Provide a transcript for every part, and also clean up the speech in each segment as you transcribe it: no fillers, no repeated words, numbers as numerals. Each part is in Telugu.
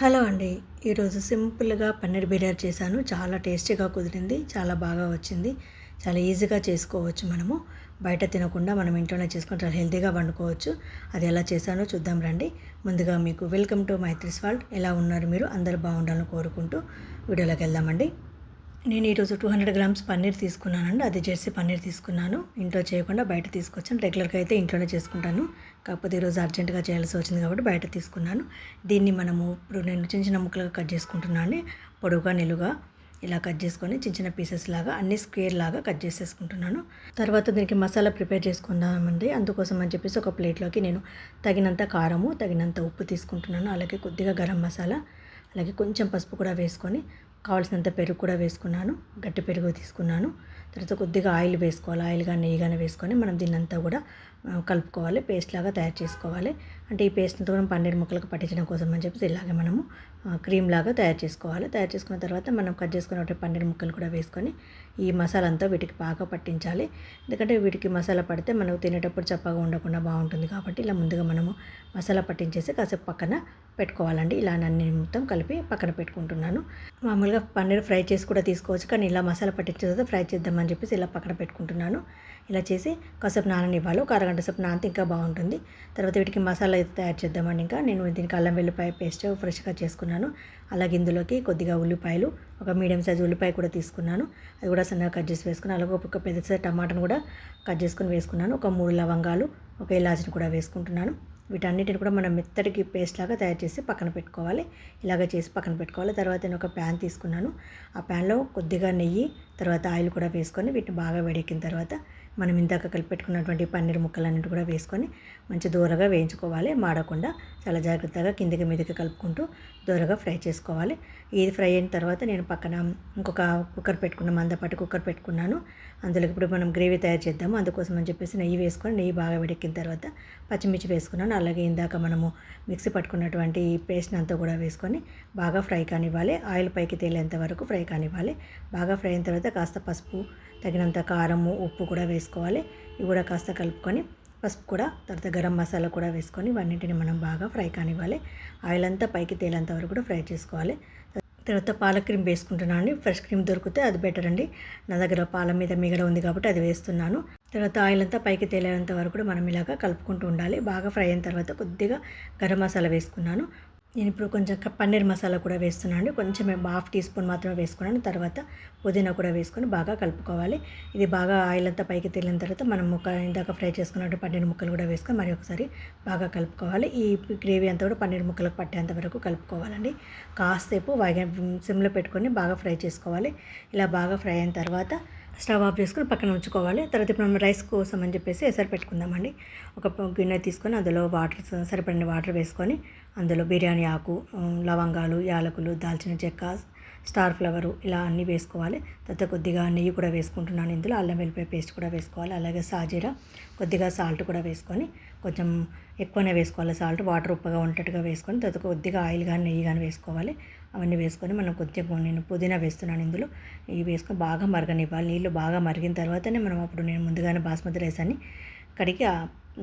హలో అండి. ఈరోజు సింపుల్‌గా పన్నీర్ బిర్యానీ చేశాను. చాలా టేస్టీగా కుదిరింది. చాలా బాగా వచ్చింది. చాలా ఈజీగా చేసుకోవచ్చు మనము. బయట తినకుండా మనం ఇంట్లోనే చేసుకొని చాలా హెల్తీగా వండుకోవచ్చు. అది ఎలా చేశానో చూద్దాం రండి. ముందుగా మీకు వెల్కమ్ టు మైత్రీస్ వరల్డ్. ఎలా ఉన్నారు మీరు? అందరూ బాగుండాలని కోరుకుంటూ వీడియోలోకి వెళ్దామండి. నేను ఈరోజు 200 గ్రామ్స్ పన్నీర్ తీసుకున్నానండి. అది జెర్సీ పన్నీర్ తీసుకున్నాను. ఇంట్లో చేయకుండా బయట తీసుకొచ్చాను. రెగ్యులర్‌గా అయితే ఇంట్లోనే చేసుకుంటాను. కాకపోతే ఈరోజు అర్జెంట్‌గా చేయాల్సి వచ్చింది కాబట్టి బయట తీసుకున్నాను. దీన్ని మనము ఇప్పుడు నేను చిన్న చిన్న ముక్కలుగా కట్ చేసుకుంటున్నాను అండి. పొడవుగా, నిలువుగా ఇలా కట్ చేసుకొని చిన్న చిన్న పీసెస్ లాగా అన్ని స్క్వేర్ లాగా కట్ చేసేసుకుంటున్నాను. తర్వాత దీనికి మసాలా ప్రిపేర్ చేసుకుందామండి. అందుకోసం అని చెప్పేసి ఒక ప్లేట్లోకి నేను తగినంత కారము, తగినంత ఉప్పు తీసుకుంటున్నాను. అలాగే కొద్దిగా గరం మసాలా, అలాగే కొంచెం పసుపు కూడా వేసుకొని కావాల్సినంత పెరుగు కూడా వేసుకున్నాను. గట్టి పెరుగు తీసుకున్నాను. తర్వాత కొద్దిగా ఆయిల్ వేసుకోవాలి. ఆయిల్ కానీ నెయ్యి కానీ వేసుకొని మనం దీన్నంతా కూడా కలుపుకోవాలి. పేస్ట్ లాగా తయారు చేసుకోవాలి. అంటే ఈ పేస్ట్‌తో మనం పన్నీర్ ముక్కలకు పట్టించడం కోసం అని చెప్పేసి ఇలాగే మనము క్రీమ్ లాగా తయారు చేసుకోవాలి. తయారు చేసుకున్న తర్వాత మనం కట్ చేసుకున్న పన్నీర్ ముక్కలు కూడా వేసుకొని ఈ మసాలా అంతా వీటికి బాగా పట్టించాలి. ఎందుకంటే వీటికి మసాలా పడితే మనకు తినేటప్పుడు చప్పగా ఉండకుండా బాగుంటుంది కాబట్టి ఇలా ముందుగా మనము మసాలా పట్టించేసి కాసేపు పక్కన పెట్టుకోవాలండి. ఇలా అన్ని మొత్తం కలిపి పక్కన పెట్టుకుంటున్నాను. మామూలుగా పన్నీర్ ఫ్రై చేసి కూడా తీసుకోవచ్చు, కానీ ఇలా మసాలా పట్టించిన తర్వాత ఫ్రై చేద్దామని చెప్పేసి ఇలా పక్కన పెట్టుకుంటున్నాను. ఇలా చేసి కాసేపు నాననివ్వాలి. ఒక అరగంట సేపు నానితే ఇంకా బాగుంటుంది. తర్వాత వీటికి మసాలా అయితే తయారు చేద్దామండి. ఇంకా నేను దీనికి అల్లం వెల్లిపాయ పేస్ట్ ఫ్రెష్గా చేసుకున్నాను. అలాగే ఇందులోకి కొద్దిగా ఉల్లిపాయలు, ఒక మీడియం సైజు ఉల్లిపాయ కూడా తీసుకున్నాను. అది కూడా సన్నగా కట్ చేసి వేసుకున్నాను. అలాగే ఒక పెద్ద సైజు టమాటాను కూడా కట్ చేసుకొని వేసుకున్నాను. ఒక 3 లవంగాలు, ఒక ఇలాచిని కూడా వేసుకుంటున్నాను. వీటన్నిటిని కూడా మనం మెత్తటికి పేస్ట్ లాగా తయారు చేసి పక్కన పెట్టుకోవాలి. ఇలాగ చేసి పక్కన పెట్టుకోవాలి. తర్వాత నేను ఒక ప్యాన్ తీసుకున్నాను. ఆ ప్యాన్లో కొద్దిగా నెయ్యి, తర్వాత ఆయిల్ కూడా వేసుకొని వీటిని బాగా వేడెక్కిన తర్వాత మనం ఇందాక కలిపి పెట్టుకున్నటువంటి పన్నీర్ ముక్కలన్నిటి కూడా వేసుకొని మంచి దూరగా వేయించుకోవాలి. మాడకుండా చాలా జాగ్రత్తగా కిందికి మీదకి కలుపుకుంటూ దూరగా ఫ్రై చేసుకోవాలి. ఇది ఫ్రై అయిన తర్వాత నేను పక్కన ఇంకొక కుక్కర్ పెట్టుకున్న మందపాటి కుక్కర్ పెట్టుకున్నాను. అందులోకి ఇప్పుడు మనం గ్రేవీ తయారు చేద్దాము. అందుకోసం అని చెప్పేసి నెయ్యి వేసుకొని నెయ్యి బాగా వేడెక్కిన తర్వాత పచ్చిమిర్చి వేసుకున్నాను. అలాగే ఇందాక మనము మిక్సీ పట్టుకున్నటువంటి పేస్ట్ని అంతా కూడా వేసుకొని బాగా ఫ్రై కానివ్వాలి. ఆయిల్ పైకి తేలేంత వరకు ఫ్రై కానివ్వాలి. బాగా ఫ్రై అయిన తర్వాత కాస్త పసుపు, తగినంత కారము, ఉప్పు కూడా వేసుకోవాలి. ఇవి కూడా కాస్త కలుపుకొని పసుపు కూడా, తర్వాత గరం మసాలా కూడా వేసుకొని ఇవన్నింటిని మనం బాగా ఫ్రై కానివ్వాలి. ఆయిల్ అంతా పైకి తేలేంత వరకు కూడా ఫ్రై చేసుకోవాలి. తర్వాత పాల క్రీమ్ వేసుకుంటున్నాను అండి. ఫ్రెష్ క్రీమ్ దొరికితే అది బెటర్ అండి. నా దగ్గర పాల మీద మిగడ ఉంది కాబట్టి అది వేస్తున్నాను. తర్వాత ఆయిల్ అంతా పైకి తేలేంత వరకు కూడా మనం ఇలాగా కలుపుకుంటూ ఉండాలి. బాగా ఫ్రై అయిన తర్వాత కొద్దిగా గరం మసాలా వేసుకున్నాను. నేను ఇప్పుడు కొంచెం పన్నీర్ మసాలా కూడా వేస్తున్నాను అండి. కొంచెం హాఫ్ టీ స్పూన్ మాత్రమే వేసుకున్నాను. తర్వాత పుదీనా కూడా వేసుకొని బాగా కలుపుకోవాలి. ఇది బాగా ఆయిల్ అంతా పైకి తేలిన తర్వాత మనం ఇందాక ఫ్రై చేసుకున్నట్టు పన్నీర్ ముక్కలు కూడా వేసుకొని మరి ఒకసారి బాగా కలుపుకోవాలి. ఈ గ్రేవీ అంతా కూడా పన్నీర్ ముక్కలకు పట్టేంత వరకు కలుపుకోవాలండి. కాసేపు సిమ్లో పెట్టుకొని బాగా ఫ్రై చేసుకోవాలి. ఇలా బాగా ఫ్రై అయిన తర్వాత స్టవ్ ఆఫ్ చేసుకొని పక్కన ఉంచుకోవాలి. తర్వాత ఇప్పుడు మనం రైస్ కోసం అని చెప్పేసి ఎసరు పెట్టుకుందామండి. ఒక గిన్నె తీసుకొని అందులో సరిపడిన వాటర్ వేసుకొని అందులో బిర్యానీ ఆకు, లవంగాలు, యాలకులు, దాల్చిన చెక్క, స్టార్ ఫ్లవరు ఇలా అన్నీ వేసుకోవాలి. తర్వాత కొద్దిగా నెయ్యి కూడా వేసుకుంటున్నాను. ఇందులో అల్లం వెల్లిపాయ పేస్ట్ కూడా వేసుకోవాలి. అలాగే సాజీరా, కొద్దిగా సాల్ట్ కూడా వేసుకొని కొంచెం ఎక్కువనే వేసుకోవాలి సాల్ట్. వాటర్ ఉప్పగా ఉండేట్టుగా వేసుకొని తర్వాత కొద్దిగా ఆయిల్ కానీ నెయ్యి కానీ వేసుకోవాలి. అవన్నీ వేసుకొని మనం కొద్దిగా నేను పుదీనా వేస్తున్నాను ఇందులో. ఇవి వేసుకొని బాగా మరగనివ్వాలి. నీళ్ళు బాగా మరిగిన తర్వాతనే మనం అప్పుడు నేను ముందుగానే బాస్మతి రైస్ అని కడిగి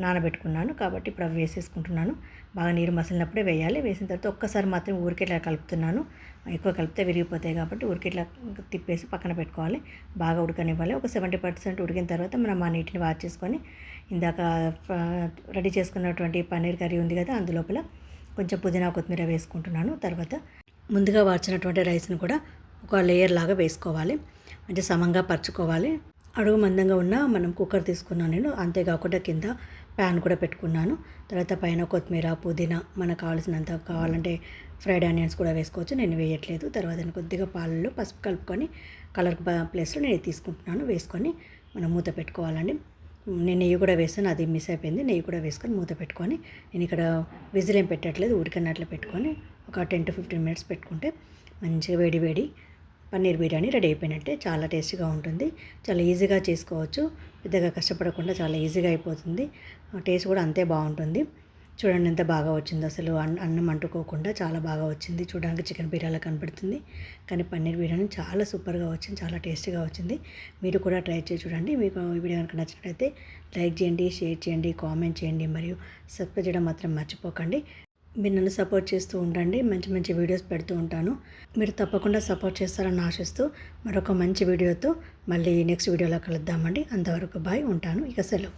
నానబెట్టుకున్నాను కాబట్టి ఇప్పుడు అవి వేసేసుకుంటున్నాను. బాగా నీరు మసిలినప్పుడే వేయాలి. వేసిన తర్వాత ఒక్కసారి మాత్రం ఊరికే ఇట్లా కలుపుతున్నాను. ఎక్కువ కలిపితే విరిగిపోతాయి కాబట్టి ఊరికే ఇట్లా తిప్పేసి పక్కన పెట్టుకోవాలి. బాగా ఉడకనివ్వాలి. ఒక 70% ఉడికిన తర్వాత మనం ఆ నీటిని వాష్ చేసుకొని ఇందాక రెడీ చేసుకున్నటువంటి పన్నీర్ కర్రీ ఉంది కదా, అందులోపల కొంచెం పుదీనా కొత్తిమీర వేసుకుంటున్నాను. తర్వాత ముందుగా వార్చినటువంటి రైస్ని కూడా ఒక లేయర్ లాగా వేసుకోవాలి. అంటే సమంగా పరుచుకోవాలి. అడుగు మందంగా ఉన్న మనం కుక్కర్ తీసుకున్నాను నేను. అంతేకాకుండా కింద ప్యాన్ కూడా పెట్టుకున్నాను. తర్వాత పైన కొత్తిమీర, పుదీనా మనకు కావాల్సినంత కావాలంటే ఫ్రైడ్ ఆనియన్స్ కూడా వేసుకోవచ్చు. నేను వేయట్లేదు. తర్వాత కొద్దిగా పాలలో పసుపు కలుపుకొని కలర్ ప్లేస్లో నేను తీసుకుంటున్నాను. వేసుకొని మనం మూత పెట్టుకోవాలండి. నేను నెయ్యి కూడా వేసాను, అది మిస్ అయిపోయింది. నెయ్యి కూడా వేసుకొని మూత పెట్టుకొని నేను ఇక్కడ విజిల్ ఏం పెట్టట్లేదు, ఉడికన్నట్లు పెట్టుకొని ఒక 10 to 15 మినిట్స్ పెట్టుకుంటే మంచిగా వేడి వేడి పన్నీర్ బిర్యానీ రెడీ అయిపోయినట్టే. చాలా టేస్టీగా ఉంటుంది. చాలా ఈజీగా చేసుకోవచ్చు. పెద్దగా కష్టపడకుండా చాలా ఈజీగా అయిపోతుంది. టేస్ట్ కూడా అంతే బాగుంటుంది. చూడండి ఎంత బాగా వచ్చిందో అసలు. అన్నం అంటుకోకుండా చాలా బాగా వచ్చింది. చూడడానికి చికెన్ బిర్యానీ కనపడుతుంది, కానీ పన్నీర్ బిర్యానీ చాలా సూపర్గా వచ్చింది. చాలా టేస్టీగా వచ్చింది. మీరు కూడా ట్రై చేసి చూడండి. మీకు ఈ వీడియో కనుక నచ్చినట్లయితే లైక్ చేయండి, షేర్ చేయండి, కామెంట్ చేయండి మరియు సబ్స్క్రైబ్ చేయడం మాత్రం మర్చిపోకండి. మీరు నన్ను సపోర్ట్ చేస్తూ ఉండండి. మంచి మంచి వీడియోస్ పెడుతూ ఉంటాను. మీరు తప్పకుండా సపోర్ట్ చేస్తారని ఆశిస్తూ మరొక మంచి వీడియోతో మళ్ళీ నెక్స్ట్ వీడియోలో కలుద్దామండి. అంతవరకు బాయ్, ఉంటాను. ఇక సెలవు.